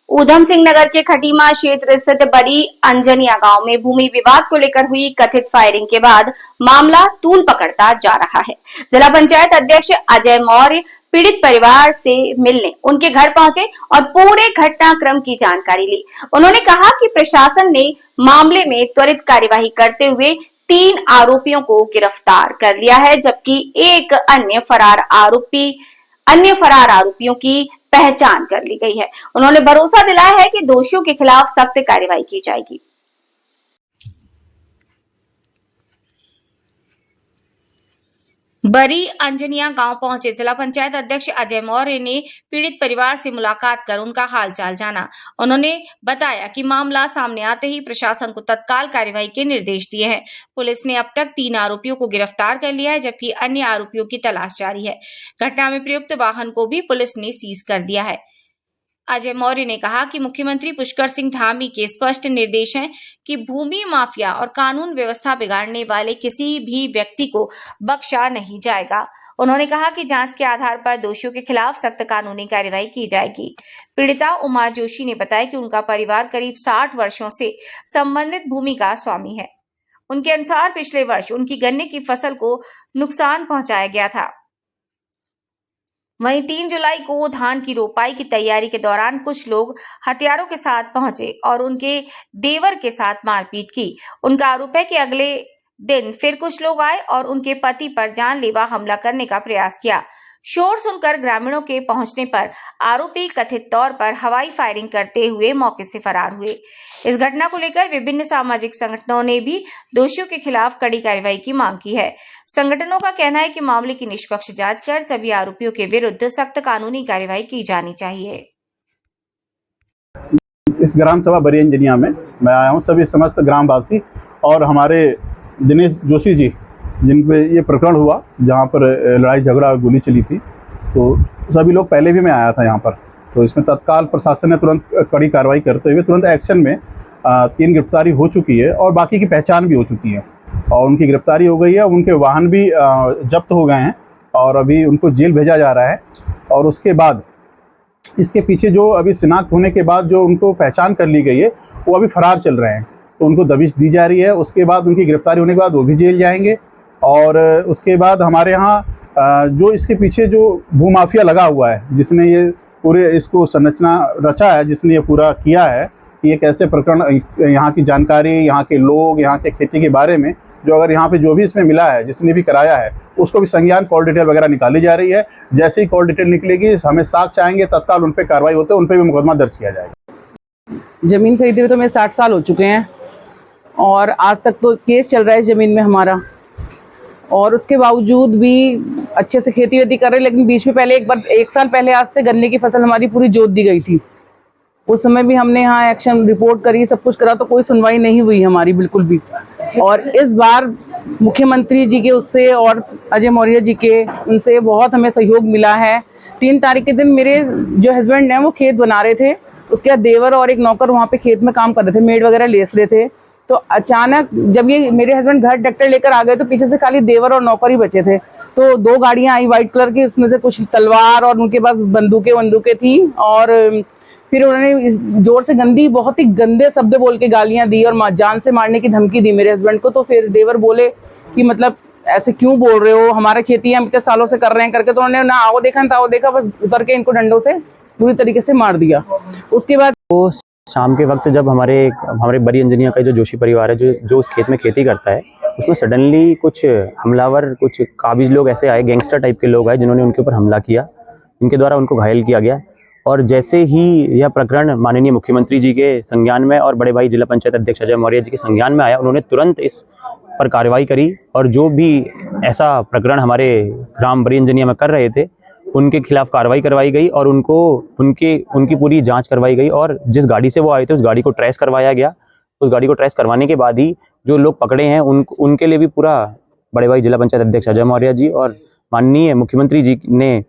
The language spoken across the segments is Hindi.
ऊधम सिंह नगर के खटीमा क्षेत्र स्थित बड़ी अंजनिया गांव में भूमि विवाद को लेकर हुई कथित फायरिंग के बाद मामला तूल पकड़ता जा रहा है। जिला पंचायत अध्यक्ष अजय मौर्य पीड़ित परिवार से मिलने उनके घर पहुंचे और पूरे घटनाक्रम की जानकारी ली। उन्होंने कहा कि प्रशासन ने मामले में त्वरित कार्यवाही करते हुए 3 आरोपियों को गिरफ्तार कर लिया है, जबकि एक अन्य फरार आरोपियों की पहचान कर ली गई है। उन्होंने भरोसा दिलाया है कि दोषियों के खिलाफ सख्त कार्रवाई की जाएगी। बड़ी अंजनिया गांव पहुंचे जिला पंचायत अध्यक्ष अजय मौर्य ने पीड़ित परिवार से मुलाकात कर उनका हालचाल जाना। उन्होंने बताया कि मामला सामने आते ही प्रशासन को तत्काल कार्यवाही के निर्देश दिए हैं। पुलिस ने अब तक 3 आरोपियों को गिरफ्तार कर लिया है, जबकि अन्य आरोपियों की तलाश जारी है। घटना में प्रयुक्त वाहन को भी पुलिस ने सीज कर दिया है। अजय मौर्य ने कहा कि मुख्यमंत्री पुष्कर सिंह धामी के स्पष्ट निर्देश हैं कि भूमि माफिया और कानून व्यवस्था बिगाड़ने वाले किसी भी व्यक्ति को बख्शा नहीं जाएगा। उन्होंने कहा कि जांच के आधार पर दोषियों के खिलाफ सख्त कानूनी कार्रवाई की जाएगी। पीड़िता उमा जोशी ने बताया कि उनका परिवार करीब 60 वर्षों से संबंधित भूमि का स्वामी है। उनके अनुसार पिछले वर्ष उनकी गन्ने की फसल को नुकसान पहुंचाया गया था। वहीं 3 जुलाई को धान की रोपाई की तैयारी के दौरान कुछ लोग हथियारों के साथ पहुंचे और उनके देवर के साथ मारपीट की। उनका आरोप है कि अगले दिन फिर कुछ लोग आए और उनके पति पर जानलेवा हमला करने का प्रयास किया। शोर सुनकर ग्रामीणों के पहुंचने पर आरोपी कथित तौर पर हवाई फायरिंग करते हुए मौके से फरार हुए। इस घटना को लेकर विभिन्न सामाजिक संगठनों ने भी दोषियों के खिलाफ कड़ी कार्रवाई की मांग की है। संगठनों का कहना है कि मामले की निष्पक्ष जांच कर सभी आरोपियों के विरुद्ध सख्त कानूनी कार्रवाई की जानी चाहिए। इस ग्राम सभा बड़ी अंजनिया में मैं आया हूँ। सभी समस्त ग्रामवासी और हमारे दिनेश जोशी जी, जिन पे ये प्रकरण हुआ, जहाँ पर लड़ाई झगड़ा गोली चली थी, तो सभी लोग, पहले भी मैं आया था यहाँ पर, तो इसमें तत्काल प्रशासन ने तुरंत कड़ी कार्रवाई करते हुए तुरंत एक्शन में 3 गिरफ्तारी हो चुकी है और बाकी की पहचान भी हो चुकी है और उनकी गिरफ्तारी हो गई है। उनके वाहन भी जब्त हो गए हैं और अभी उनको जेल भेजा जा रहा है। और उसके बाद इसके पीछे जो अभी शिनाख्त होने के बाद जो उनको पहचान कर ली गई है, वो अभी फरार चल रहे हैं, तो उनको दबिश दी जा रही है। उसके बाद उनकी गिरफ्तारी होने के बाद वो भी जेल जाएंगे। और उसके बाद हमारे यहाँ जो इसके पीछे जो भूमाफिया लगा हुआ है, जिसने ये पूरे इसको संरचना रचा है, जिसने ये पूरा किया है कि ये कैसे प्रकरण, यहाँ की जानकारी, यहाँ के लोग, यहाँ के खेती के बारे में जो अगर यहाँ पे जो भी इसमें मिला है, जिसने भी कराया है, उसको भी संज्ञान कॉल डिटेल वगैरह निकाली जा रही है। जैसे ही कॉल डिटेल निकलेगी, हमें साक्ष्य आएंगे, तत्काल उन पर कार्रवाई होते हैं, उन पर भी मुकदमा दर्ज किया जाएगा। जमीन खरीदे हुए तो मेरे 60 साल हो चुके हैं और आज तक तो केस चल रहा है ज़मीन में हमारा, और उसके बावजूद भी अच्छे से खेती वेती कर रहे हैं। लेकिन बीच में पहले एक साल पहले आज से गन्ने की फसल हमारी पूरी जोत दी गई थी। उस समय भी हमने यहाँ एक्शन रिपोर्ट करी, सब कुछ करा, तो कोई सुनवाई नहीं हुई हमारी बिल्कुल भी। और इस बार मुख्यमंत्री जी के उससे और अजय मौर्य जी के उनसे बहुत हमें सहयोग मिला है। 3 तारीख के दिन मेरे जो हस्बैंड हैं वो खेत बना रहे थे, उसके बाद देवर और एक नौकर वहाँ पे खेत में काम कर रहे थे, मेड वगैरह लेस रहे थे। तो अचानक जब ये मेरे हस्बैंड घर ट्रैक्टर लेकर आ गए तो पीछे से खाली देवर और नौकर ही बचे थे। तो 2 गाड़ियां आई व्हाइट कलर की, उसमें से कुछ तलवार और उनके पास बंदूकें थी। और फिर उन्होंने जोर से बहुत ही गंदे शब्द बोल के गालियां दी और जान से मारने की धमकी दी मेरे हस्बैंड को। तो फिर देवर बोले कि मतलब ऐसे क्यों बोल रहे हो, हमारा खेती हम इतने सालों से कर रहे हैं करके। तो उन्होंने ना आओ देखा ना ताओ देखा, बस उतर के इनको डंडों से पूरी तरीके से मार दिया। उसके बाद तो शाम के वक्त जब हमारे बड़ी अंजनिया का जो जोशी परिवार है, जो उस खेत में खेती करता है, उसमें सडनली कुछ हमलावर, कुछ काबिज लोग ऐसे आए, गैंगस्टर टाइप के लोग आए, जिन्होंने उनके ऊपर हमला किया। इनके द्वारा उनको घायल किया गया। और जैसे ही यह प्रकरण माननीय मुख्यमंत्री जी के संज्ञान में और बड़े भाई जिला पंचायत अध्यक्ष अजय मौर्य जी के संज्ञान में आया, उन्होंने तुरंत इस पर कार्रवाई करी और जो भी ऐसा प्रकरण हमारे ग्राम बड़ी अंजनिया में कर रहे थे, उनके खिलाफ कार्रवाई करवाई गई और उनकी पूरी जांच करवाई गई। और जिस गाड़ी से वो आए थे उस गाड़ी को ट्रेस करवाया गया। उस गाड़ी को ट्रेस करवाने के बाद ही जो लोग पकड़े हैं उनके लिए भी पूरा बड़े भाई जिला पंचायत अध्यक्ष अजय मौर्य जी और माननीय मुख्यमंत्री जी ने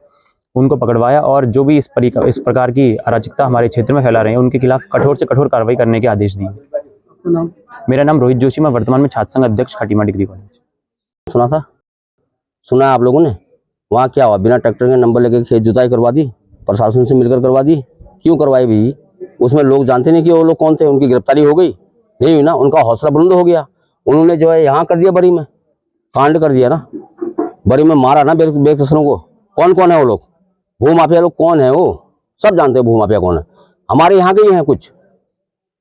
उनको पकड़वाया। और जो भी इस प्रकार की अराजकता हमारे क्षेत्र में फैला रहे हैं, उनके खिलाफ कठोर से कठोर कार्रवाई करने के आदेश दिए। मेरा नाम रोहित जोशी, मैं वर्तमान में छात्र संघ अध्यक्ष खटीमा डिग्री कॉलेज। सुना आप लोगों ने? वहाँ क्या हुआ, बिना ट्रैक्टर के नंबर लेके खेत जुताई करवा दी, प्रशासन से मिलकर करवा दी। क्यों करवाई भाई? उसमें लोग जानते नहीं कि वो लोग कौन थे, उनकी गिरफ्तारी हो गई नहीं हुई ना, उनका हौसला बुलंद हो गया। उन्होंने जो है यहाँ कर दिया, बरी में कांड कर दिया ना, बरी में मारा ना बेकसूरों को। कौन कौन है वो लोग, भूमाफिया लोग कौन है, वो सब जानते हैं भूमाफिया कौन है। हमारे यहाँ के ही हैं कुछ,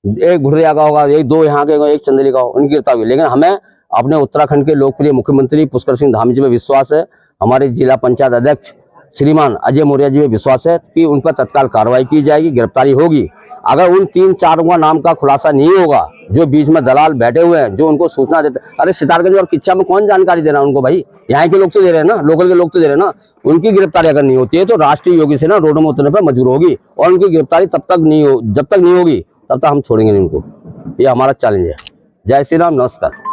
एक भुरिया का होगा, एक दो यहाँ के होगा, एक चंदेली का होगा, उनकी गिरफ्तारी हुई। लेकिन हमें अपने उत्तराखंड के लोकप्रिय मुख्यमंत्री पुष्कर सिंह धामी जी में विश्वास है, हमारे जिला पंचायत अध्यक्ष श्रीमान अजय मौर्य जी में विश्वास है कि उन पर तत्काल कार्रवाई की जाएगी, गिरफ्तारी होगी। अगर उन 3-4 का नाम का खुलासा नहीं होगा, जो बीच में दलाल बैठे हुए हैं, जो उनको सूचना देते, अरे सितारगंज और किच्चा में कौन जानकारी दे रहा है उनको भाई, यहाँ के लोग तो दे रहे हैं ना, लोकल के लोग तो दे रहे हैं ना। उनकी गिरफ्तारी अगर नहीं होती है तो राष्ट्रीय योगी सेना रोडों में उतरने पर मजबूर होगी, और उनकी गिरफ्तारी जब तक नहीं होगी तब तक हम छोड़ेंगे नहीं उनको। ये हमारा चैलेंज है। जय श्री राम, नमस्कार।